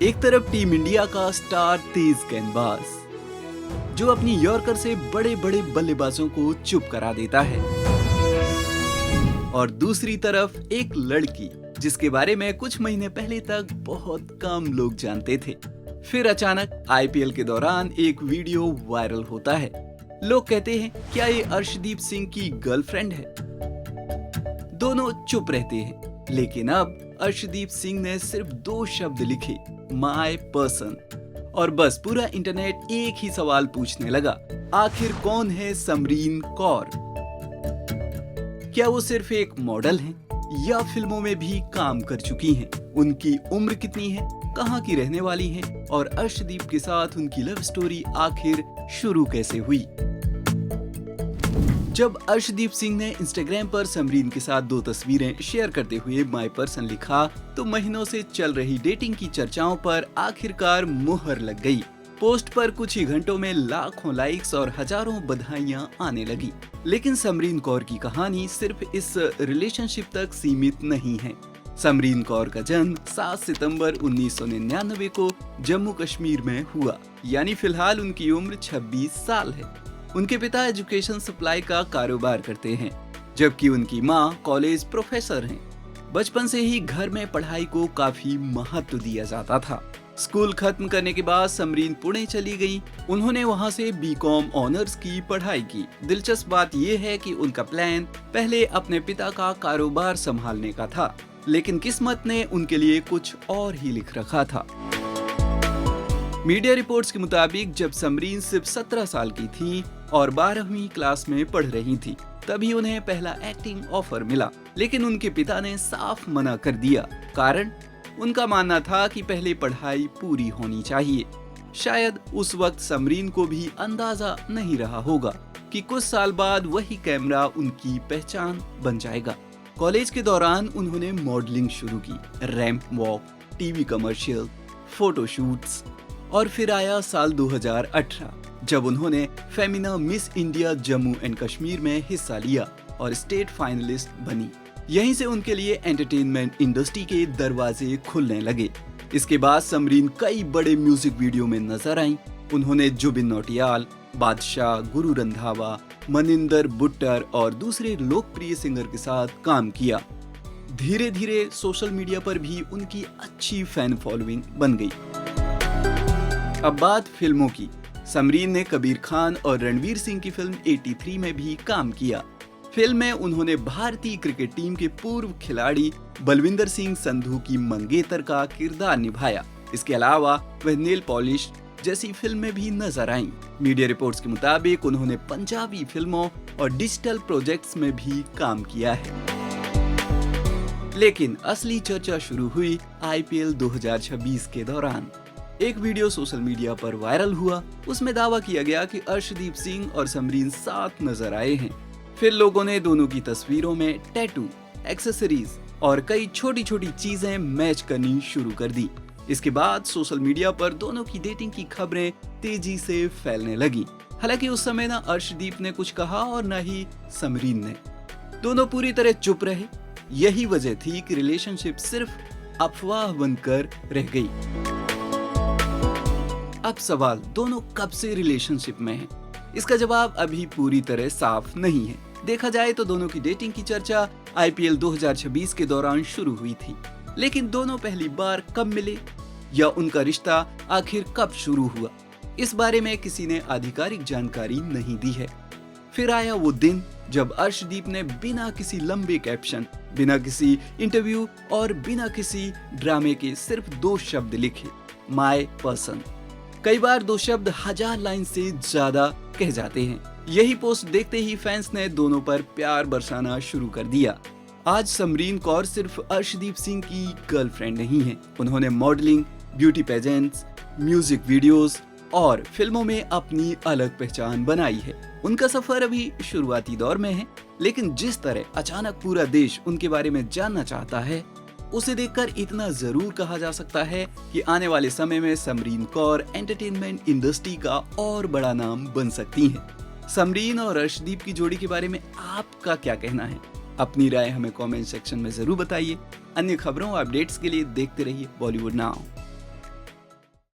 एक तरफ team India का स्टार तेज गेंदबाज जो अपनी यॉर्कर से बड़े बड़े बल्लेबाजों को चुप करा देता है, और दूसरी तरफ एक लड़की जिसके बारे में कुछ महीने पहले तक बहुत कम लोग जानते थे। फिर अचानक आईपीएल के दौरान एक वीडियो वायरल होता है। लोग कहते हैं क्या ये अर्शदीप सिंह की गर्लफ्रेंड है। दोनों चुप रहते हैं, लेकिन अब अर्शदीप सिंह ने सिर्फ 2 शब्द लिखे, माय पर्सन, और बस पूरा इंटरनेट एक ही सवाल पूछने लगा, आखिर कौन है समरीन कौर? क्या वो सिर्फ एक मॉडल हैं या फिल्मों में भी काम कर चुकी हैं? उनकी उम्र कितनी है, कहाँ की रहने वाली हैं, और अर्शदीप के साथ उनकी लव स्टोरी आखिर शुरू कैसे हुई? जब अर्शदीप सिंह ने इंस्टाग्राम पर समरीन के साथ 2 तस्वीरें शेयर करते हुए माय पर्सन लिखा, तो महीनों से चल रही डेटिंग की चर्चाओं पर आखिरकार मुहर लग गई। पोस्ट पर कुछ ही घंटों में लाखों लाइक्स और हजारों बधाइयां आने लगी। लेकिन समरीन कौर की कहानी सिर्फ इस रिलेशनशिप तक सीमित नहीं है। समरीन कौर का जन्म 7 सितंबर 1999 को जम्मू कश्मीर में हुआ, यानी फिलहाल उनकी उम्र 26 साल है। उनके पिता एजुकेशन सप्लाई का कारोबार करते हैं, जबकि उनकी मां कॉलेज प्रोफेसर हैं। बचपन से ही घर में पढ़ाई को काफी महत्व दिया जाता था। स्कूल खत्म करने के बाद समरीन पुणे चली गई। उन्होंने वहां से बीकॉम ऑनर्स की पढ़ाई की। दिलचस्प बात यह है कि उनका प्लान पहले अपने पिता का कारोबार संभालने का था, लेकिन किस्मत ने उनके लिए कुछ और ही लिख रखा था। मीडिया रिपोर्ट्स के मुताबिक जब समरीन सिर्फ 17 साल की थी और 12वीं क्लास में पढ़ रही थी, तभी उन्हें पहला एक्टिंग ऑफर मिला, लेकिन उनके पिता ने साफ मना कर दिया। कारण उनका मानना था कि पहले पढ़ाई पूरी होनी चाहिए। शायद उस वक्त समरीन को भी अंदाजा नहीं रहा होगा कि कुछ साल बाद वही कैमरा उनकी पहचान बन जाएगा। कॉलेज के दौरान उन्होंने मॉडलिंग शुरू की, ramp walk, TV commercial, photoshoots, और फिर आया साल 2018 जब उन्होंने Femina miss India Jammu and Kashmir में हिस्सा लिया और स्टेट फाइनलिस्ट बनी। यहीं से उनके लिए एंटरटेनमेंट इंडस्ट्री के दरवाजे खुलने लगे। इसके बाद समरीन कई बड़े म्यूजिक वीडियो में नजर आईं। उन्होंने जुबिन नौटियाल, बादशाह, गुरु रंधावा, मनिंदर बुट्टर और दूसरे लोकप्रिय सिंगर के साथ काम किया। धीरे धीरे सोशल मीडिया पर भी उनकी अच्छी फैन फॉलोइंग बन गई। अब बात फिल्मों की। समरीन ने कबीर खान और रणवीर सिंह की फिल्म 83 में भी काम किया। फिल्म में उन्होंने भारतीय क्रिकेट टीम के पूर्व खिलाड़ी बलविंदर सिंह संधू की मंगेतर का किरदार निभाया। इसके अलावा वह नेल पॉलिश जैसी फिल्में भी नजर आईं। मीडिया रिपोर्ट्स के मुताबिक उन्होंने पंजाबी फिल्मों और डिजिटल प्रोजेक्ट्स में भी काम किया है। लेकिन असली चर्चा शुरू हुई आईपीएल 2026 के दौरान। एक वीडियो सोशल मीडिया पर वायरल हुआ। उसमें दावा किया गया कि अर्शदीप सिंह और समरीन साथ नजर आए हैं। फिर लोगों ने दोनों की तस्वीरों में टैटू, एक्सेसरीज और कई छोटी छोटी चीजें मैच करनी शुरू कर दी। इसके बाद सोशल मीडिया पर दोनों की डेटिंग की खबरें तेजी से फैलने लगी। हालांकि उस समय न अर्शदीप ने कुछ कहा और न ही समरीन ने। दोनों पूरी तरह चुप रहे। यही वजह थी कि रिलेशनशिप सिर्फ अफवाह बनकर रह गई। अब सवाल, दोनों कब से रिलेशनशिप में हैं? इसका जवाब अभी पूरी तरह साफ नहीं है। देखा जाए तो दोनों की डेटिंग की चर्चा आईपीएल 2026 के दौरान शुरू हुई थी, लेकिन दोनों पहली बार कब मिले या उनका रिश्ता आखिर कब शुरू हुआ, इस बारे में किसी ने आधिकारिक जानकारी नहीं दी है। फिर आया वो दिन जब अर्शदीप ने बिना किसी लंबे कैप्शन, बिना किसी इंटरव्यू और बिना किसी ड्रामे के सिर्फ 2 शब्द लिखे, माय पर्सन। कई बार 2 शब्द 1000 लाइन से ज्यादा कह जाते हैं। यही पोस्ट देखते ही फैंस ने दोनों पर प्यार बरसाना शुरू कर दिया। आज समरीन कौर सिर्फ अर्शदीप सिंह की गर्लफ्रेंड नहीं है। उन्होंने modelling, beauty pageants, music videos और फिल्मों में अपनी अलग पहचान बनाई है। उनका सफर अभी शुरुआती दौर में है, लेकिन जिस तरह अचानक पूरा देश उनके बारे में जानना चाहता है, उसे देखकर इतना जरूर कहा जा सकता है कि आने वाले समय में समरीन कौर एंटरटेनमेंट इंडस्ट्री का और बड़ा नाम बन सकती हैं। समरीन और अर्शदीप की जोड़ी के बारे में आपका क्या कहना है? अपनी राय हमें कमेंट सेक्शन में जरूर बताइए। अन्य खबरों और अपडेट्स के लिए देखते रहिए बॉलीवुड नाउ।